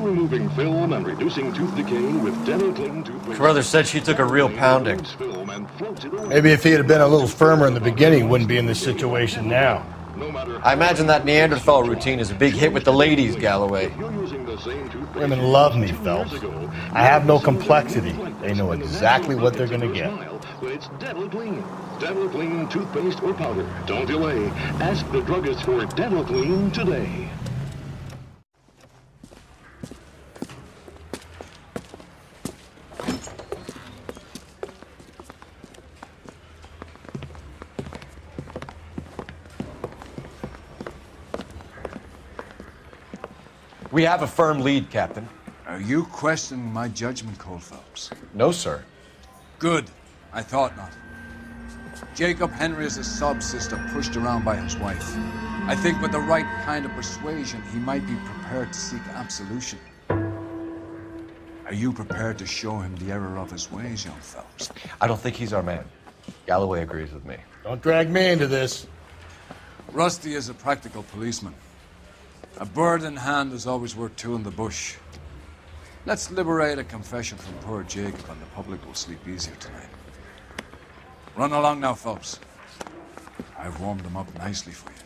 removing film and reducing tooth decay with dental clean toothpaste. Brother said she took a real pounding. Maybe if he had been a little firmer in the beginning, he wouldn't be in this situation now. I imagine that Neanderthal routine is a big hit with the ladies, Galloway. Women love me, Phelps. I have no complexity. They know exactly what they're going to get. It's dental clean. Dental clean toothpaste or powder. Don't delay. Ask the druggist for dental clean today. We have a firm lead, Captain. Are you questioning my judgment call, Phelps? No, sir. Good. I thought not. Jacob Henry is a sub-sister pushed around by his wife. I think with the right kind of persuasion, he might be prepared to seek absolution. Are you prepared to show him the error of his ways, young Phelps? I don't think he's our man. Galloway agrees with me. Don't drag me into this. Rusty is a practical policeman. A bird in hand is always worth two in the bush. Let's liberate a confession from poor Jacob and the public will sleep easier tonight. Run along now, Phelps. I've warmed them up nicely for you.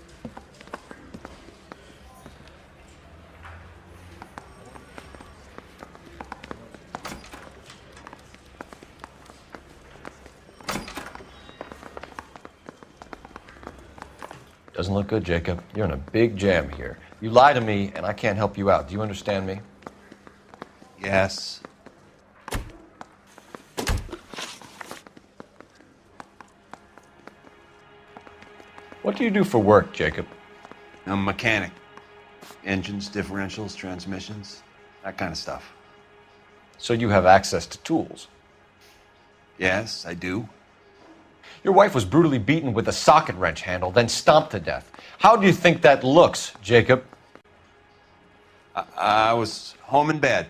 Doesn't look good, Jacob. You're in a big jam here. You lie to me, and I can't help you out. Do you understand me? Yes. What do you do for work, Jacob? I'm a mechanic. Engines, differentials, transmissions, that kind of stuff. So you have access to tools? Yes, I do. Your wife was brutally beaten with a socket wrench handle, then stomped to death. How do you think that looks, Jacob? I was home in bed.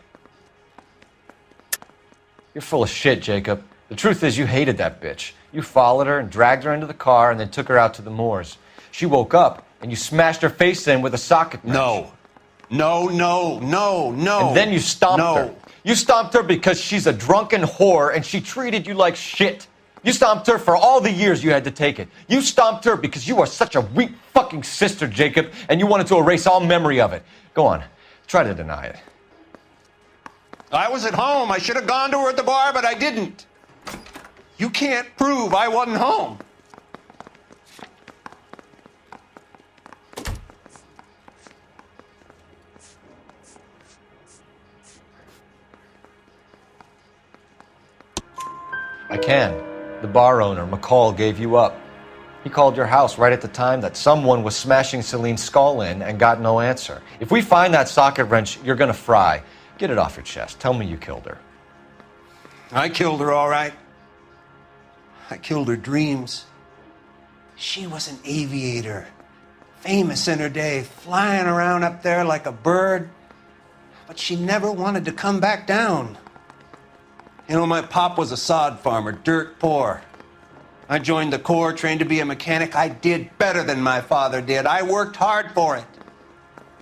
You're full of shit, Jacob. The truth is you hated that bitch. You followed her and dragged her into the car and then took her out to the moors. She woke up and you smashed her face in with a socket wrench. No. No. And then you stomped her. You stomped her because she's a drunken whore and she treated you like shit. You stomped her for all the years you had to take it. You stomped her because you are such a weak fucking sister, Jacob, and you wanted to erase all memory of it. Go on. Try to deny it. I was at home. I should have gone to her at the bar, but I didn't. You can't prove I wasn't home. I can. The bar owner, McCall, gave you up. He called your house right at the time that someone was smashing Celine's skull in and got no answer. If we find that socket wrench, you're gonna fry. Get it off your chest. Tell me you killed her. I killed her, all right. I killed her dreams. She was an aviator, famous in her day, flying around up there like a bird. But she never wanted to come back down. You know, my pop was a sod farmer, dirt poor. I joined the Corps, trained to be a mechanic. I did better than my father did. I worked hard for it.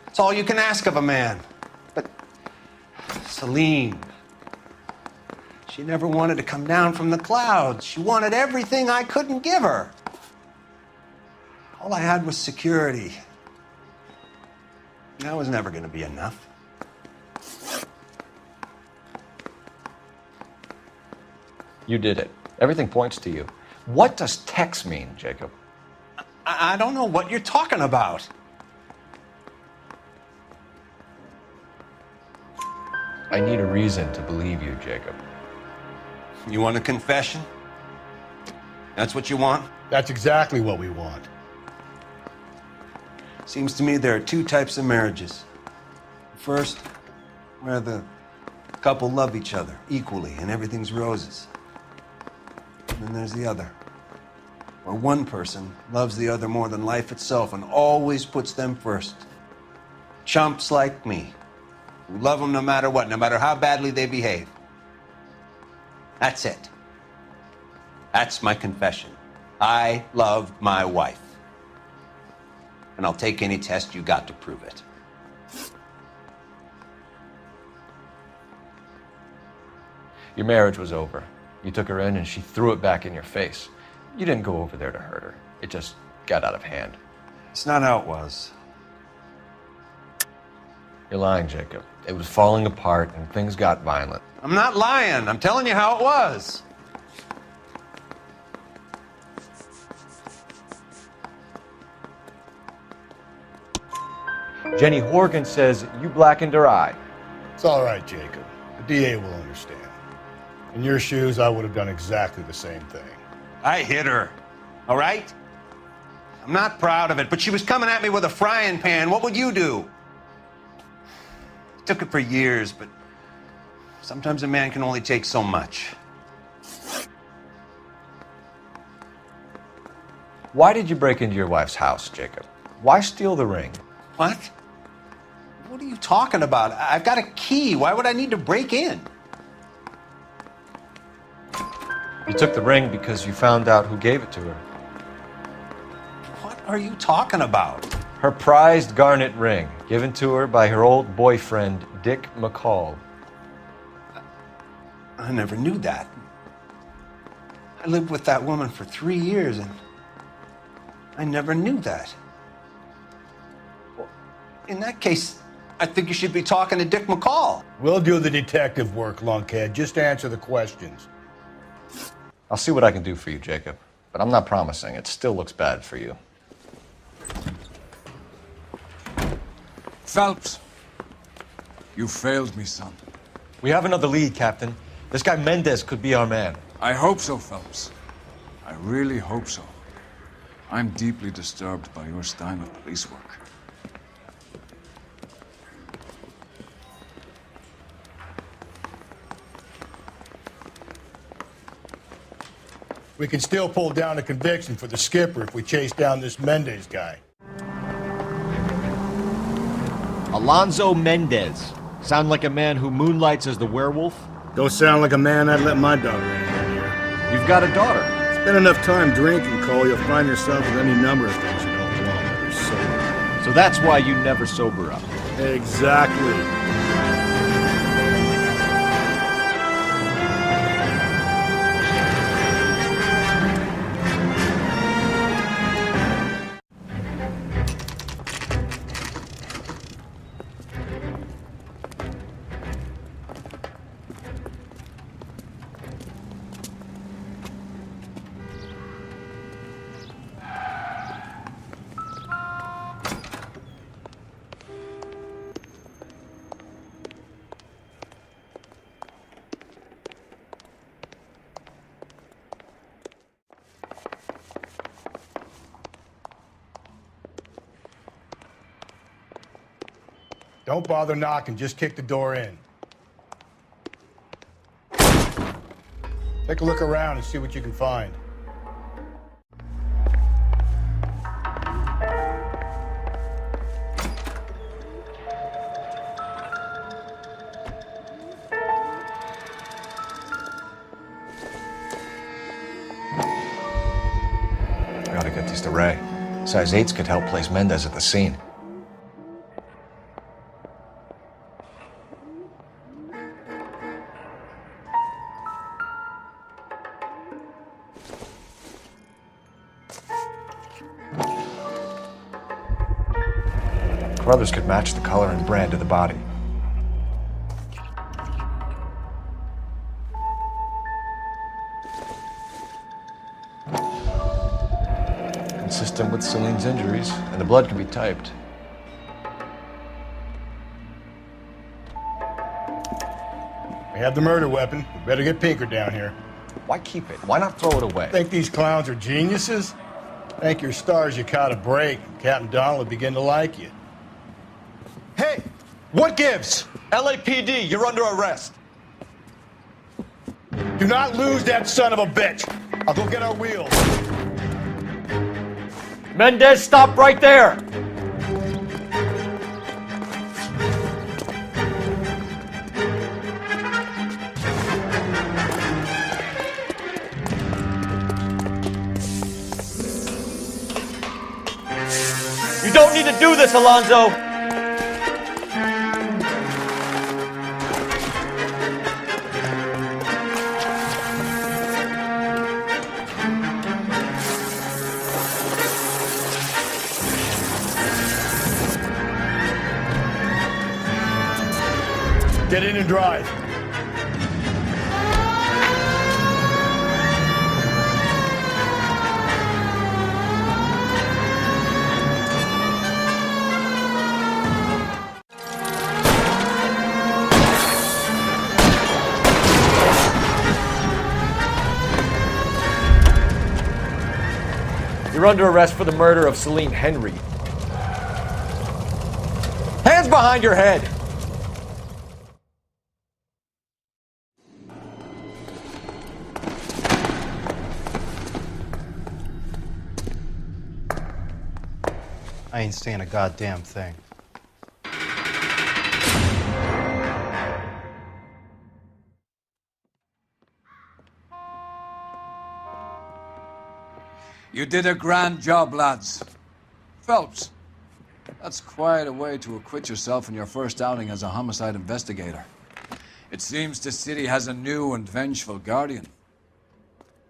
It's all you can ask of a man. But Celine, she never wanted to come down from the clouds. She wanted everything I couldn't give her. All I had was security. That was never going to be enough. You did it. Everything points to you. What does Tex mean, Jacob? I don't know what you're talking about. I need a reason to believe you, Jacob. You want a confession? That's what you want? That's exactly what we want. Seems to me there are two types of marriages. First, where the couple love each other equally and everything's roses. And then there's the other, where one person loves the other more than life itself and always puts them first. Chumps like me, who love them no matter what, no matter how badly they behave. That's it. That's my confession. I love my wife. And I'll take any test you got to prove it. Your marriage was over. You took her in and she threw it back in your face. You didn't go over there to hurt her. It just got out of hand. It's not how it was. You're lying, Jacob. It was falling apart and things got violent. I'm not lying. I'm telling you how it was. Jenny Horgan says you blackened her eye. It's all right, Jacob. The DA will understand. In your shoes, I would have done exactly the same thing. I hit her, all right? I'm not proud of it, but she was coming at me with a frying pan. What would you do? It took it for years, but sometimes a man can only take so much. Why did you break into your wife's house, Jacob? Why steal the ring? What? What are you talking about? I've got a key. Why would I need to break in? You took the ring because you found out who gave it to her. What are you talking about? Her prized garnet ring, given to her by her old boyfriend, Dick McCall. I never knew that. I lived with that woman for 3 years, and I never knew that. Well, in that case, I think you should be talking to Dick McCall. We'll do the detective work, lunkhead. Just answer the questions. I'll see what I can do for you, Jacob. But I'm not promising. It still looks bad for you. Phelps, you failed me, son. We have another lead, Captain. This guy Mendez could be our man. I hope so, Phelps. I really hope so. I'm deeply disturbed by your style of police work. We can still pull down a conviction for the skipper if we chase down this Mendez guy. Alonzo Mendez. Sound like a man who moonlights as the werewolf? Don't sound like a man I'd let my daughter in here. You've got a daughter. Spend enough time drinking, Cole, you'll find yourself with any number of things you don't want when you're sober. So that's why you never sober up. Exactly. Don't bother knocking, just kick the door in. Take a look around and see what you can find. I gotta get these to Ray. Size 8s could help place Mendez at the scene. Brothers could match the color and brand of the body. Consistent with Celine's injuries, and the blood can be typed. We have the murder weapon. We better get Pinker down here. Why keep it? Why not throw it away? Think these clowns are geniuses? Thank your stars you caught a break. Captain Donald will begin to like you. Hey! What gives? LAPD, you're under arrest. Do not lose that son of a bitch. I'll go get our wheels. Mendez, stop right there! You don't need to do this, Alonzo! Get in and drive. You're under arrest for the murder of Celine Henry. Hands behind your head! I ain't saying a goddamn thing. You did a grand job, lads. Phelps, that's quite a way to acquit yourself in your first outing as a homicide investigator. It seems the city has a new and vengeful guardian.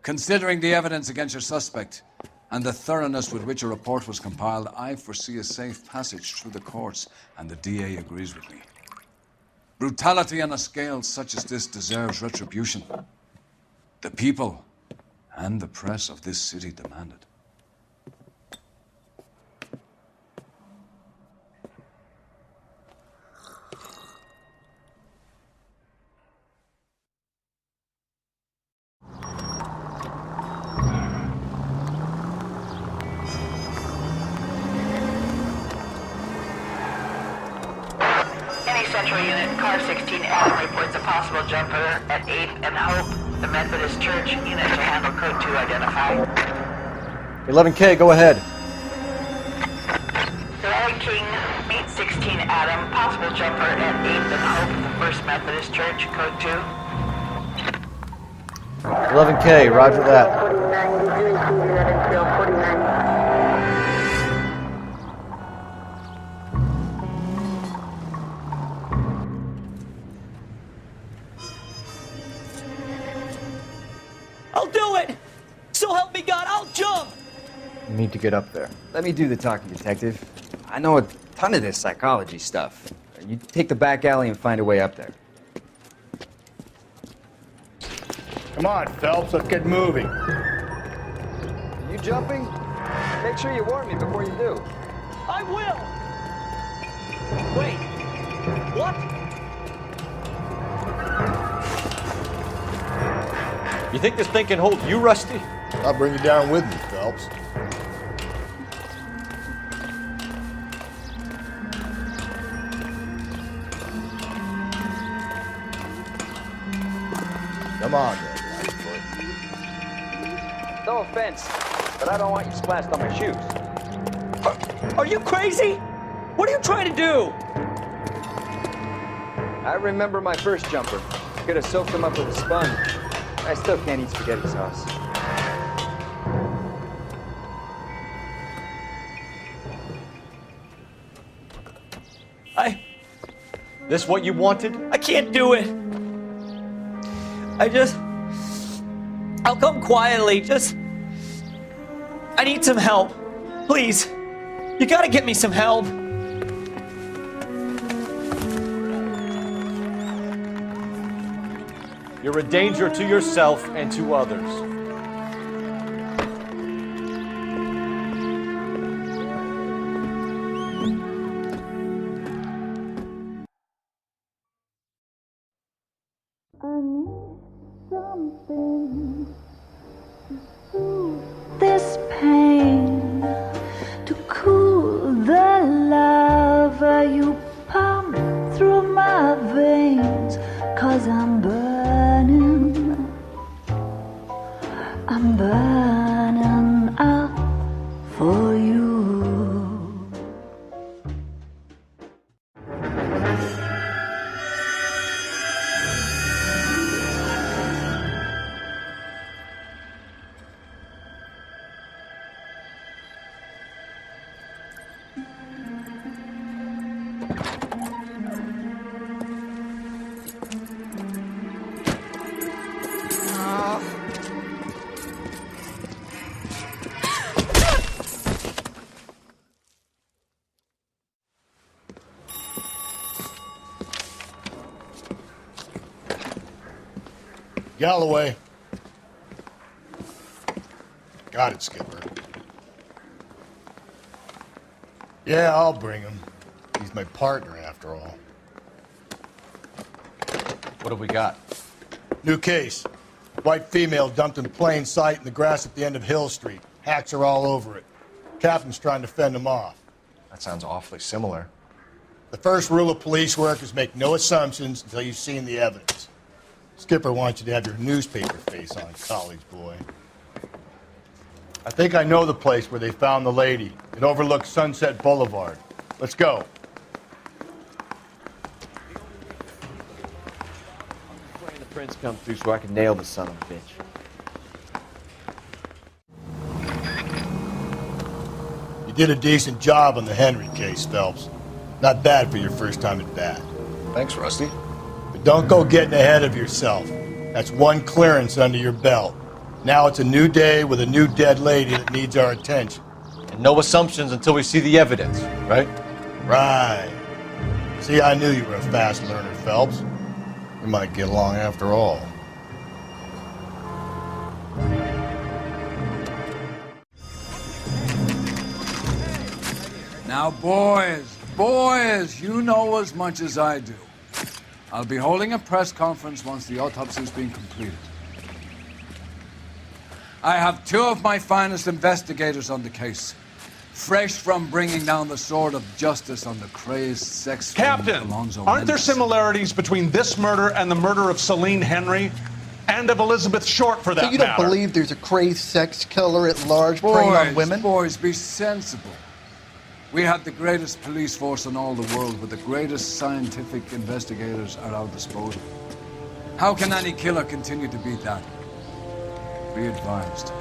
Considering the evidence against your suspect and the thoroughness with which a report was compiled, I foresee a safe passage through the courts, and the DA agrees with me. Brutality on a scale such as this deserves retribution. The people and the press of this city demand it. Central Unit, Car 16 Adam reports a possible jumper at 8th and Hope. The Methodist Church unit to handle code 2 identified. 11K, go ahead. 11 King, meet 16 Adam, possible jumper at 8th and Hope, the First Methodist Church, code 2. 11K, roger that. 49. I'll do it! So help me God, I'll jump! You need to get up there. Let me do the talking, detective. I know a ton of this psychology stuff. You take the back alley and find a way up there. Come on, Phelps, let's get moving. You jumping? Make sure you warn me before you do. I will! Wait, what? You think this thing can hold you, Rusty? I'll bring you down with me, Phelps. Come on, then, Lightfoot. No offense, but I don't want you splashed on my shoes. Are you crazy? What are you trying to do? I remember my first jumper. Could have soaked them up with a sponge. I still can't eat spaghetti sauce. This what you wanted? I can't do it. I'll come quietly, I need some help. Please. You gotta get me some help. You're a danger to yourself and to others. I need something to soothe this pain, to cool the lava you pump through my veins, 'cause I'm burning up for you. Galloway. Got it, Skipper. Yeah, I'll bring him. He's my partner, after all. What have we got? New case. White female dumped in plain sight in the grass at the end of Hill Street. Hacks are all over it. Captain's trying to fend them off. That sounds awfully similar. The first rule of police work is make no assumptions until you've seen the evidence. Skipper wants you to have your newspaper face on, college boy. I think I know the place where they found the lady. It overlooks Sunset Boulevard. Let's go. When the prince come through so I can nail the son of a bitch. You did a decent job on the Henry case, Phelps. Not bad for your first time at bat. Thanks, Rusty. But don't go getting ahead of yourself. That's one clearance under your belt. Now it's a new day with a new dead lady that needs our attention. And no assumptions until we see the evidence, right? Right. See, I knew you were a fast learner, Phelps. We might get along after all. Now, boys, you know as much as I do. I'll be holding a press conference once the autopsy's been completed. I have two of my finest investigators on the case, fresh from bringing down the sword of justice on the crazed sex Captain, Alonzo aren't there Mendez. similarities between this murder and the murder of Celine Henry? And of Elizabeth Short, for that So you don't matter? believe there's a crazed sex killer at large preying on women? Boys, be sensible. We have the greatest police force in all the world, with the greatest scientific investigators at our disposal. How can any killer continue to beat that? Be advised.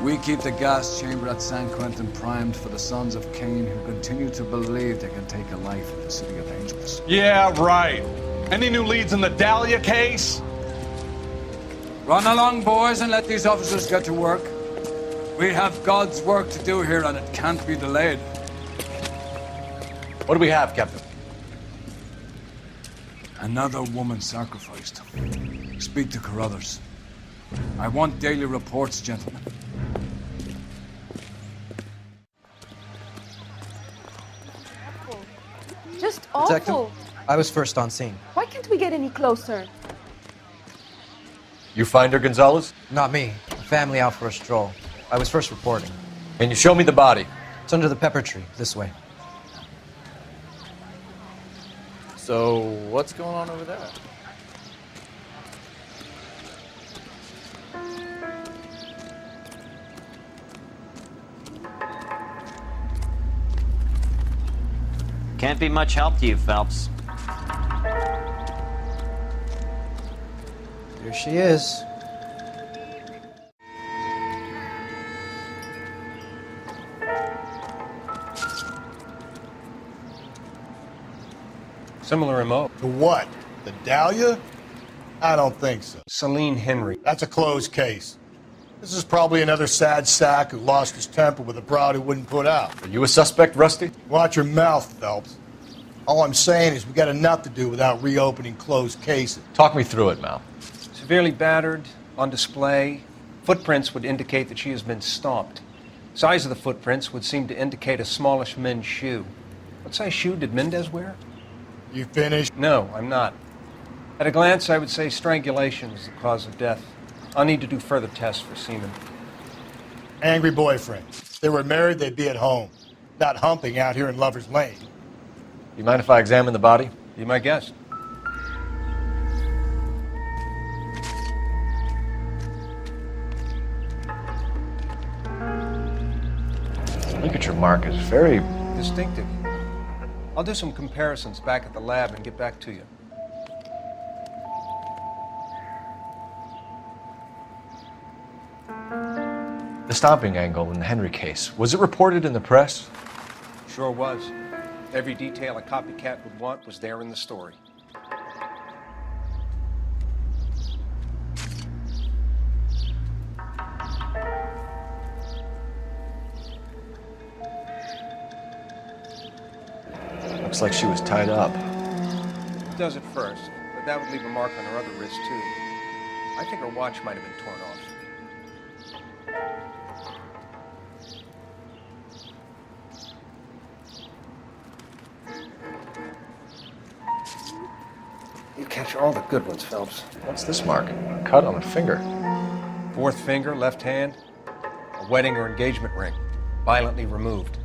We keep the gas chamber at San Quentin primed for the sons of Cain who continue to believe they can take a life in the City of Angels. Yeah, right. Any new leads in the Dahlia case? Run along, boys, and let these officers get to work. We have God's work to do here, and it can't be delayed. What do we have, Captain? Another woman sacrificed. Speak to Carruthers. I want daily reports, gentlemen. Just awful. I was first on scene. Why can't we get any closer? You find her, Gonzalez? Not me. Family out for a stroll. I was first reporting. Can you show me the body? It's under the pepper tree, this way. So, what's going on over there? Can't be much help to you, Phelps. Here she is. Similar MO. The what? The Dahlia? I don't think so. Celine Henry. That's a closed case. This is probably another sad sack who lost his temper with a broad who wouldn't put out. Are you a suspect, Rusty? Watch your mouth, Phelps. All I'm saying is we got enough to do without reopening closed cases. Talk me through it, Mal. Severely battered, on display. Footprints would indicate that she has been stomped. Size of the footprints would seem to indicate a smallish men's shoe. What size shoe did Mendez wear? You finished? No, I'm not. At a glance, I would say strangulation is the cause of death. I'll need to do further tests for semen. Angry boyfriend. If they were married, they'd be at home. Not humping out here in Lover's Lane. You mind if I examine the body? Be my guest. Ligature mark is very distinctive. I'll do some comparisons back at the lab and get back to you. The stomping angle in the Henry case. Was it reported in the press? Sure was. Every detail a copycat would want was there in the story. Looks like she was tied up. It does at first, but that would leave a mark on her other wrist, too. I think her watch might have been torn off. You catch all the good ones, Phelps. What's this mark? A cut on a finger. Fourth finger, left hand. A wedding or engagement ring. Violently removed.